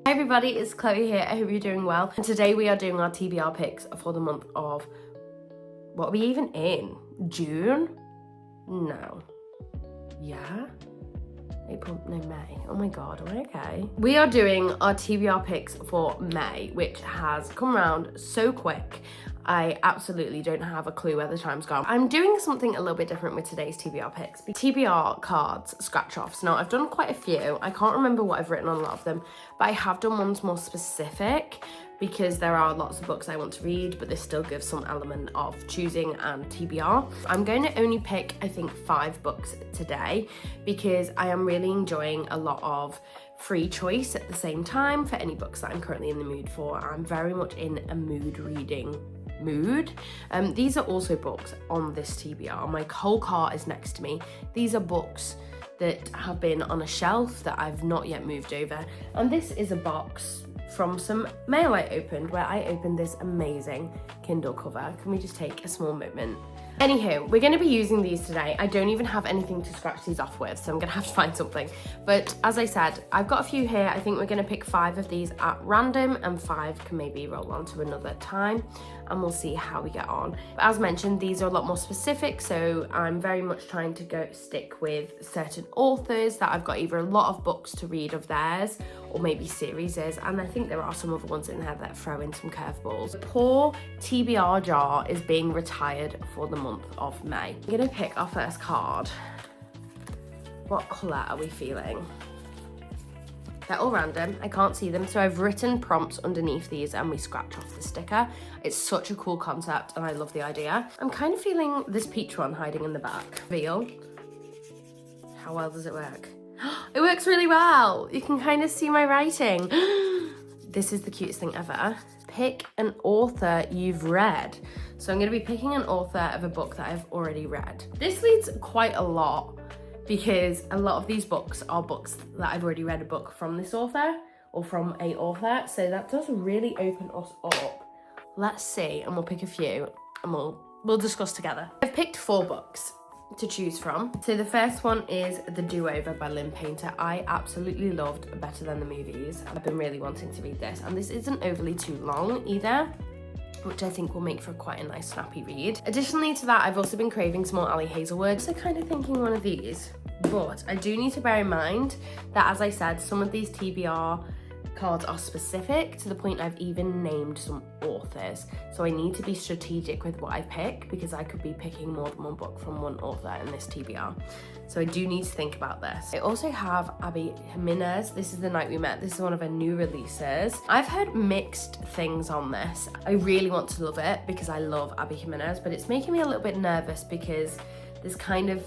Hi everybody, it's Chloe here. I hope you're doing well. And today we are doing our TBR picks for the month of, what are we even in? June? No. Yeah? April, no, May. Oh my God, am I okay? We are doing our TBR picks for May, which has come around so quick. I absolutely don't have a clue where the time's gone. I'm doing something a little bit different with today's TBR picks. TBR cards, scratch offs. Now, I've done quite a few. I can't remember what I've written on a lot of them, but I have done ones more specific because there are lots of books I want to read, but this still gives some element of choosing and TBR. I'm going to only pick, I think, 5 books today because I am really enjoying a lot of free choice at the same time for any books that I'm currently in the mood for. I'm very much in a mood reading mood. These are also books on this TBR. My whole cart is next to me. These are books that have been on a shelf that I've not yet moved over. And this is a box from some mail I opened where I opened this amazing Kindle cover. Can we just take a small moment? Anywho, we're going to be using these today. I don't even have anything to scratch these off with, so I'm going to have to find something. But as I said, I've got a few here. I think we're going to pick 5 of these at random and 5 can maybe roll on to another time and we'll see how we get on. But as mentioned, these are a lot more specific, so I'm very much trying to stick with certain authors that I've got either a lot of books to read of theirs or maybe series, and I think there are some other ones in there that throw in some curveballs. The poor TBR jar is being retired for the month of May. I'm gonna pick our first card. What colour are we feeling? They're all random, I can't see them, so I've written prompts underneath these and we scratch off the sticker. It's such a cool concept and I love the idea. I'm kind of feeling this peach one hiding in the back. Reveal. How well does it work? It works really well. You can kind of see my writing. This is the cutest thing ever. Pick an author you've read. So I'm gonna be picking an author of a book that I've already read. This leads quite a lot because a lot of these books are books that I've already read a book from this author or from a author. So that does really open us up. Let's see, and we'll pick a few and we'll discuss together. I've picked 4 books to choose from. So the first one is The Do-Over by Lynn Painter. I absolutely loved Better Than the Movies. I've been really wanting to read this, and this isn't overly too long either, which I think will make for quite a nice snappy read. Additionally to that, I've also been craving some more Ali Hazelwood, so kind of thinking one of these. But I do need to bear in mind that, as I said, some of these TBR cards are specific to the point I've even named some authors. So I need to be strategic with what I pick because I could be picking more than one book from one author in this TBR. So I do need to think about this. I also have Abby Jimenez. This is The Night We Met. This is one of her new releases. I've heard mixed things on this. I really want to love it because I love Abby Jimenez, but it's making me a little bit nervous because there's kind of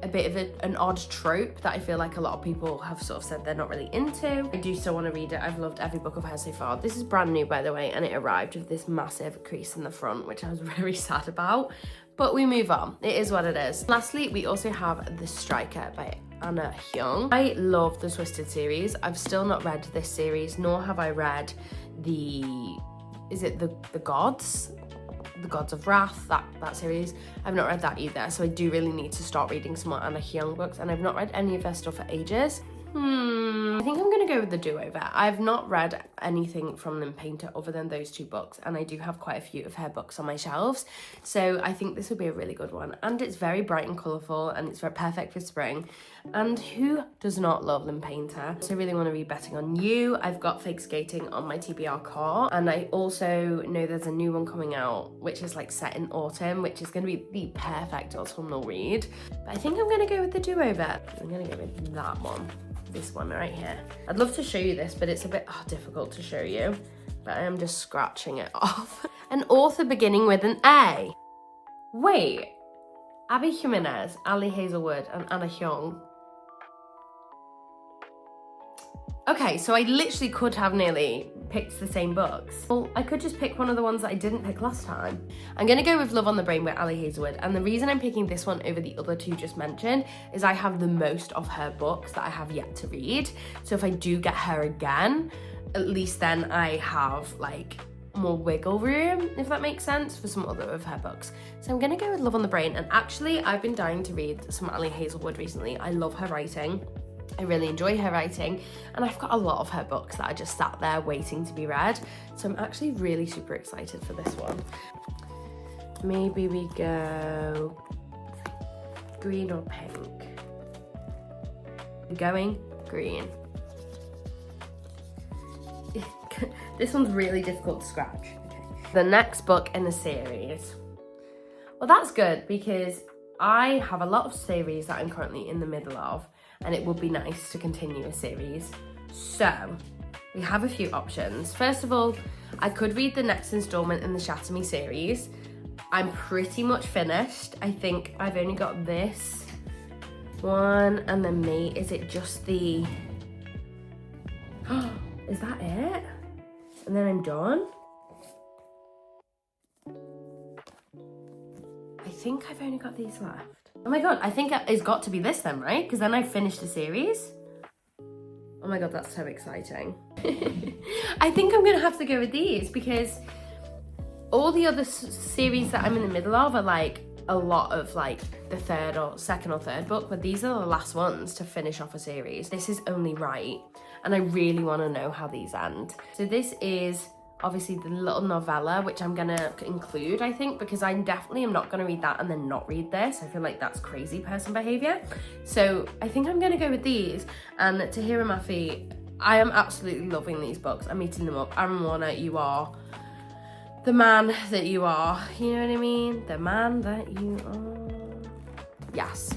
a bit of an odd trope that I feel like a lot of people have sort of said they're not really into. I do still want to read it. I've loved every book of hers so far. This is brand new, by the way, and it arrived with this massive crease in the front, which I was very sad about, but we move on. It is what it is. Lastly, we also have The Striker by Anna Hyung. I love the Twisted series. I've still not read this series, nor have I read the Gods? The Gods of Wrath, that series. I've not read that either, so I do really need to start reading some more Anna Hyung books, and I've not read any of her stuff for ages. I think I'm gonna go with The Do-Over. I've not read anything from Lynn Painter other than those 2 books, and I do have quite a few of her books on my shelves, so I think this will be a really good one. And it's very bright and colourful, and it's very perfect for spring. And who does not love Lynn Painter? So I really want to read Betting on You. I've got Fake Skating on my TBR cart, and I also know there's a new one coming out which is like set in autumn, which is going to be the perfect autumnal read. But I think I'm going to go with The Do-Over. I'm going to go with that one. This one right here. I'd love to show you this, but it's a bit difficult to show you, but I am just scratching it off. An author beginning with an A. Wait, Abby Jimenez, Ali Hazelwood, and Anna Hyung. Okay, so I literally could have nearly picked the same books. Well, I could just pick one of the ones that I didn't pick last time. I'm gonna go with Love on the Brain by Ali Hazelwood, and the reason I'm picking this one over the other 2 just mentioned is I have the most of her books that I have yet to read. So if I do get her again, at least then I have like more wiggle room, if that makes sense, for some other of her books. So I'm gonna go with Love on the Brain, and actually I've been dying to read some Ali Hazelwood recently. I love her writing. I really enjoy her writing, and I've got a lot of her books that are just sat there waiting to be read. So I'm actually really super excited for this one. Maybe we go green or pink. Going green. This one's really difficult to scratch. Okay. The next book in the series. Well, that's good because I have a lot of series that I'm currently in the middle of, and it would be nice to continue a series. So we have a few options. First of all, I could read the next installment in the Shatter Me series. I'm pretty much finished. I think I've only got this one and then me. Is it just the... Is that it? And then I'm done? I think I've only got these left. Oh my god, I think it's got to be this then, right? Because then I've finished the series. Oh my god, that's so exciting. I think I'm gonna have to go with these because all the other series that I'm in the middle of are like a lot of like the second or third book, but these are the last ones to finish off a series. This is only right, and I really want to know how these end. So this is obviously the little novella, which I'm gonna include, I think, because I definitely am not gonna read that and then not read this. I feel like that's crazy person behavior. So I think I'm gonna go with these. And Tahira Mafi, I am absolutely loving these books. I'm eating them up. Aaron Warner, you are the man that you are. You know what I mean? The man that you are. Yes.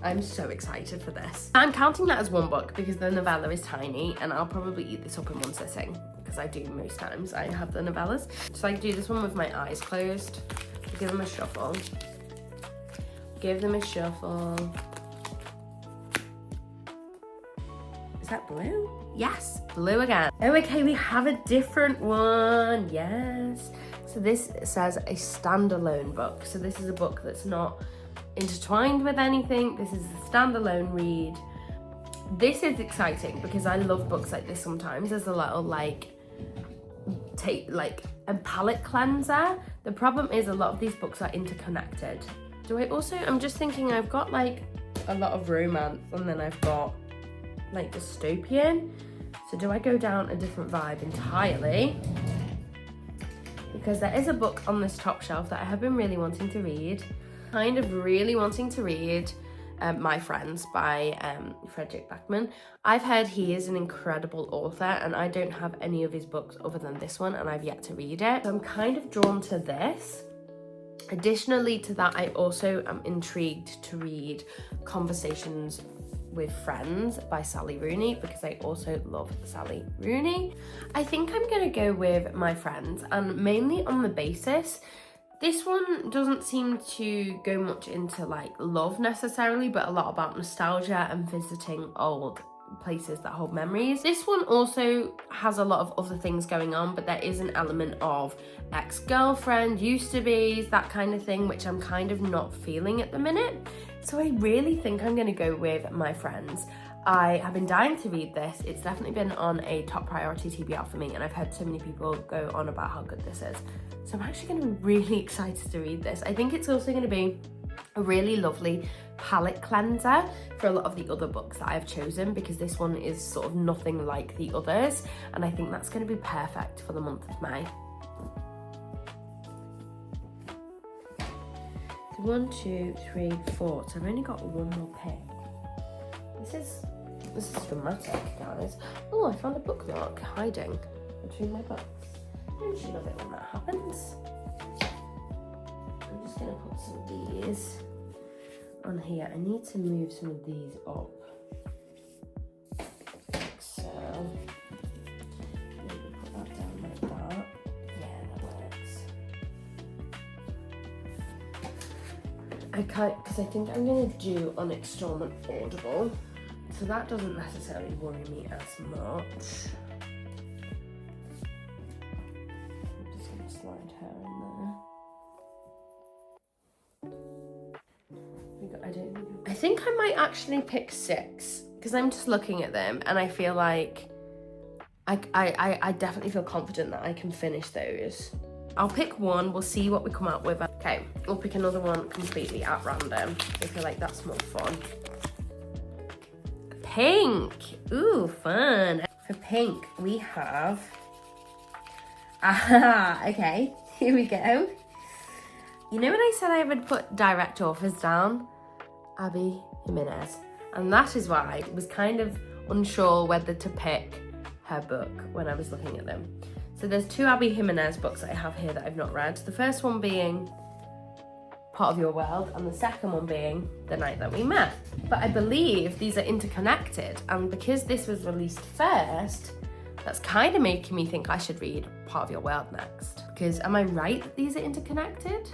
I'm so excited for this. I'm counting that as one book because the novella is tiny and I'll probably eat this up in one sitting because I do most times. I have the novellas. So I do this one with my eyes closed. Give them a shuffle. Give them a shuffle. Is that blue? Yes, blue again. Oh, okay, we have a different one. Yes. So this says a standalone book. So this is a book that's not intertwined with anything. This is a standalone read. This is exciting because I love books like this sometimes. There's a little a palette cleanser. The problem is a lot of these books are interconnected. I'm just thinking I've got like a lot of romance and then I've got like dystopian. So do I go down a different vibe entirely? Because there is a book on this top shelf that I have been really wanting to read. My Friends by Frederick Backman. I've heard he is an incredible author and I don't have any of his books other than this one and I've yet to read it. So I'm kind of drawn to this. Additionally to that, I also am intrigued to read Conversations with Friends by Sally Rooney because I also love Sally Rooney. I think I'm gonna go with My Friends, and mainly on the basis this one doesn't seem to go much into like love necessarily, but a lot about nostalgia and visiting old places that hold memories. This one also has a lot of other things going on, but there is an element of ex-girlfriend, used to be, that kind of thing, which I'm kind of not feeling at the minute. So I really think I'm gonna go with My Friends. I have been dying to read this. It's definitely been on a top priority TBR for me, and I've heard so many people go on about how good this is. So I'm actually gonna be really excited to read this. I think it's also gonna be a really lovely palette cleanser for a lot of the other books that I've chosen, because this one is sort of nothing like the others, and I think that's gonna be perfect for the month of May. So 1, 2, 3, 4. So I've only got one more pick. This is dramatic, guys. Oh, I found a bookmark hiding between my books. Don't you love it when that happens? I'm just gonna put some of these on here. I need to move some of these up. So maybe put that down like that. Yeah, that works. I can't, because I think I'm gonna do on installment Audible. So that doesn't necessarily worry me as much. I'm just going to slide her in there. I think I might actually pick 6 because I'm just looking at them and I feel like I definitely feel confident that I can finish those. I'll pick one, we'll see what we come up with. Okay, we'll pick another one completely at random. I feel like that's more fun. pink. Ooh, fun. For pink, we have... okay, here we go. You know when I said I would put direct authors down? Abby Jimenez. And that is why I was kind of unsure whether to pick her book when I was looking at them. So there's 2 Abby Jimenez books that I have here that I've not read. The first one being Part of Your World, and the second one being The Night That We Met. But I believe these are interconnected, and because this was released first, that's kind of making me think I should read Part of Your World next. Because am I right that these are interconnected?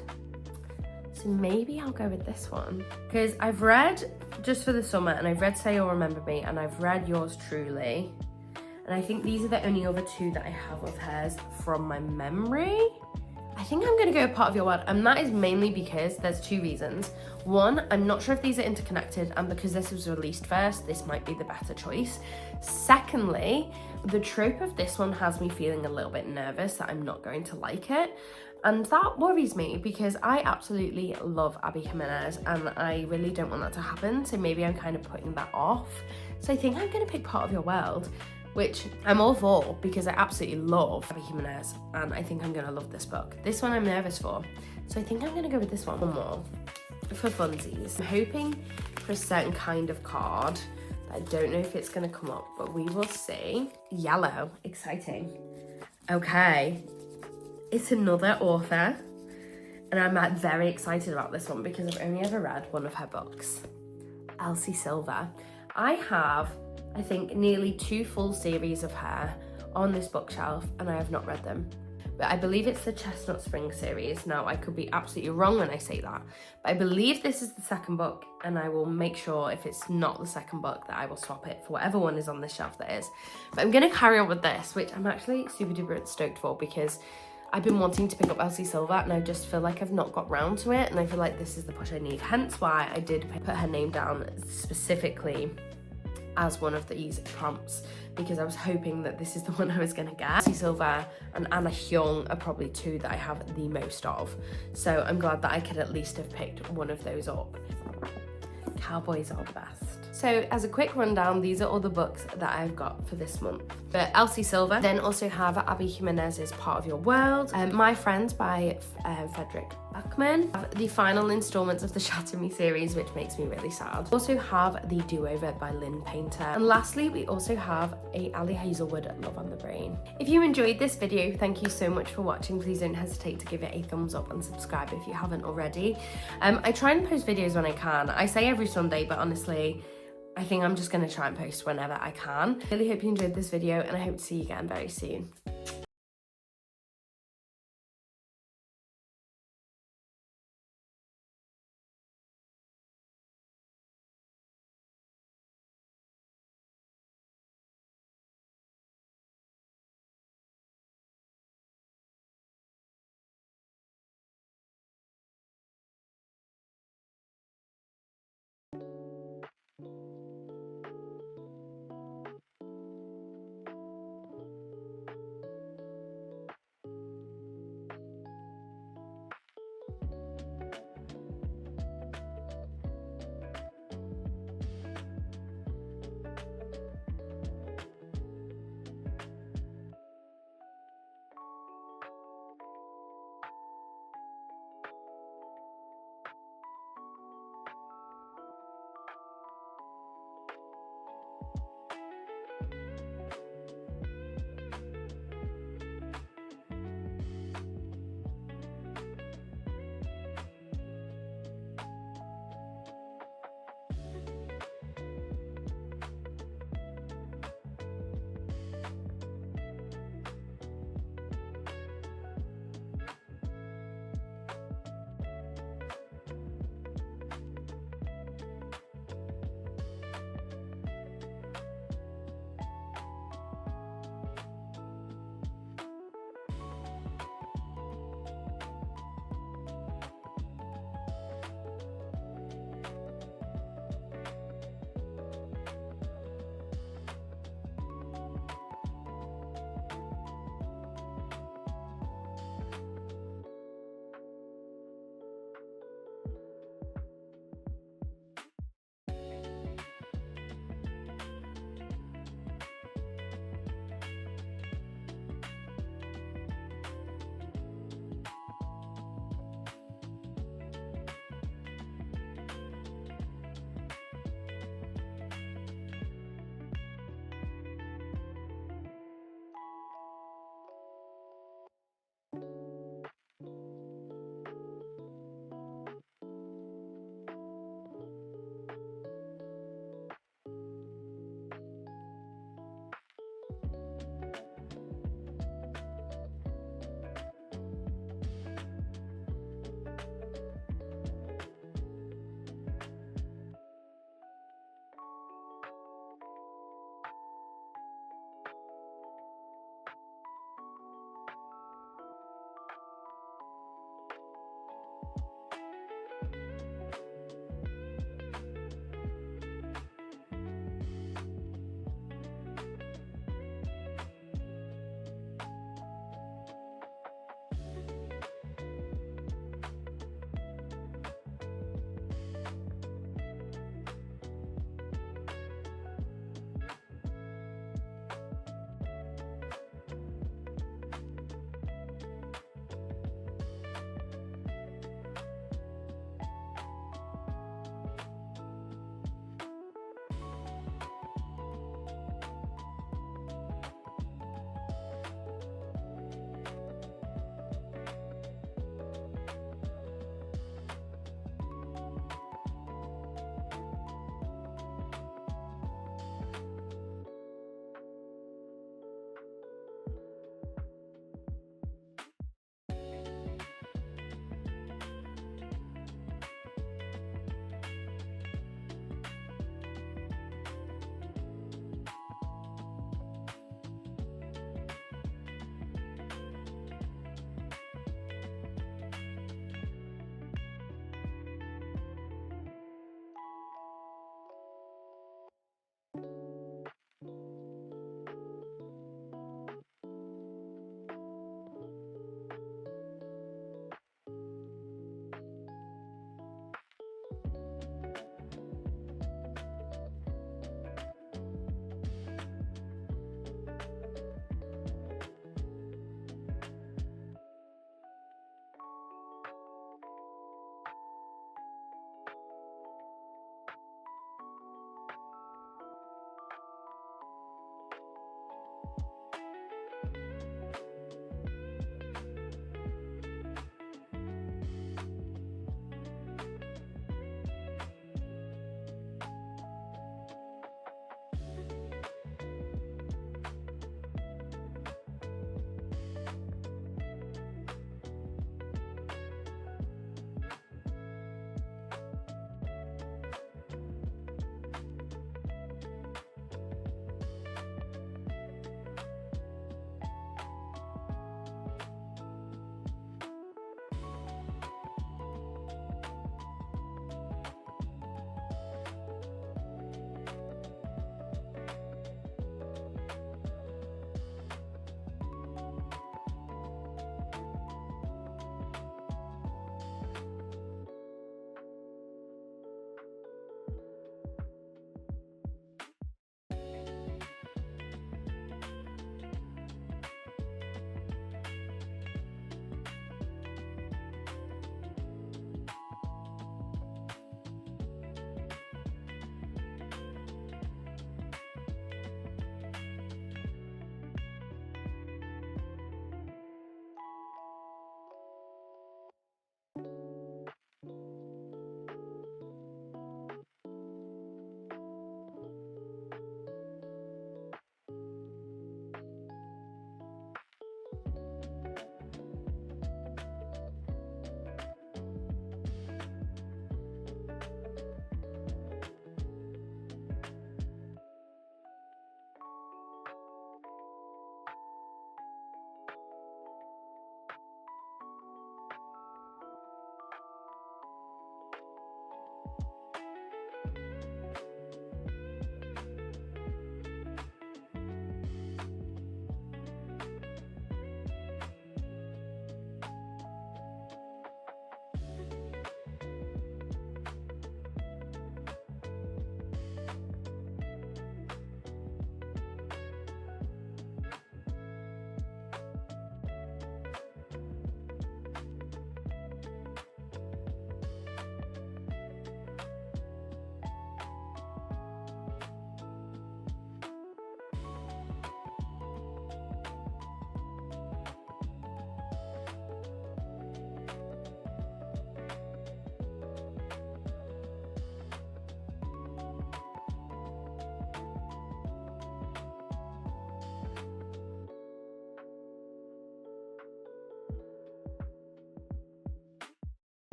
So maybe I'll go with this one. Because I've read Just for the Summer, and I've read Say You'll Remember Me, and I've read Yours Truly. And I think these are the only other 2 that I have of hers from my memory. I think I'm gonna go with Part of Your World, and that is mainly because there's 2 reasons. One, I'm not sure if these are interconnected, and because this was released first, this might be the better choice. Secondly, the trope of this one has me feeling a little bit nervous that I'm not going to like it. And that worries me because I absolutely love Abby Jimenez and I really don't want that to happen. So maybe I'm kind of putting that off. So I think I'm gonna pick Part of Your World, which I'm all for because I absolutely love Abby Jimenez and I think I'm gonna love this book. This one I'm nervous for. So I think I'm gonna go with this one more for funsies. I'm hoping for a certain kind of card. I don't know if it's gonna come up, but we will see. Yellow, exciting. Okay, it's another author and I'm very excited about this one because I've only ever read one of her books, Elsie Silver. I have, I think, nearly 2 full series of her on this bookshelf and I have not read them. But I believe it's the Chestnut Spring series. Now, I could be absolutely wrong when I say that, but I believe this is the second book and I will make sure if it's not the second book that I will swap it for whatever one is on this shelf that is. But I'm gonna carry on with this, which I'm actually super duper stoked for because I've been wanting to pick up Elsie Silver and I just feel like I've not got round to it and I feel like this is the push I need. Hence why I did put her name down specifically as one of these prompts because I was hoping that this is the one I was gonna get. Elsie Silver and Anna Hyung are probably 2 that I have the most of. So I'm glad that I could at least have picked one of those up. Cowboys are the best. So as a quick rundown, these are all the books that I've got for this month. But Elsie Silver, then also have Abby Jimenez's Part of Your World, My Friends by Frederick Backman, the final installments of the Shatter Me series, which makes me really sad. Also have The Do-Over by Lynn Painter. And lastly, we also have a Ali Hazelwood Love on the Brain. If you enjoyed this video, thank you so much for watching. Please don't hesitate to give it a thumbs up and subscribe if you haven't already. I try and post videos when I can. I say every Sunday, but honestly, I think I'm just going to try and post whenever I can. I really hope you enjoyed this video and I hope to see you again very soon.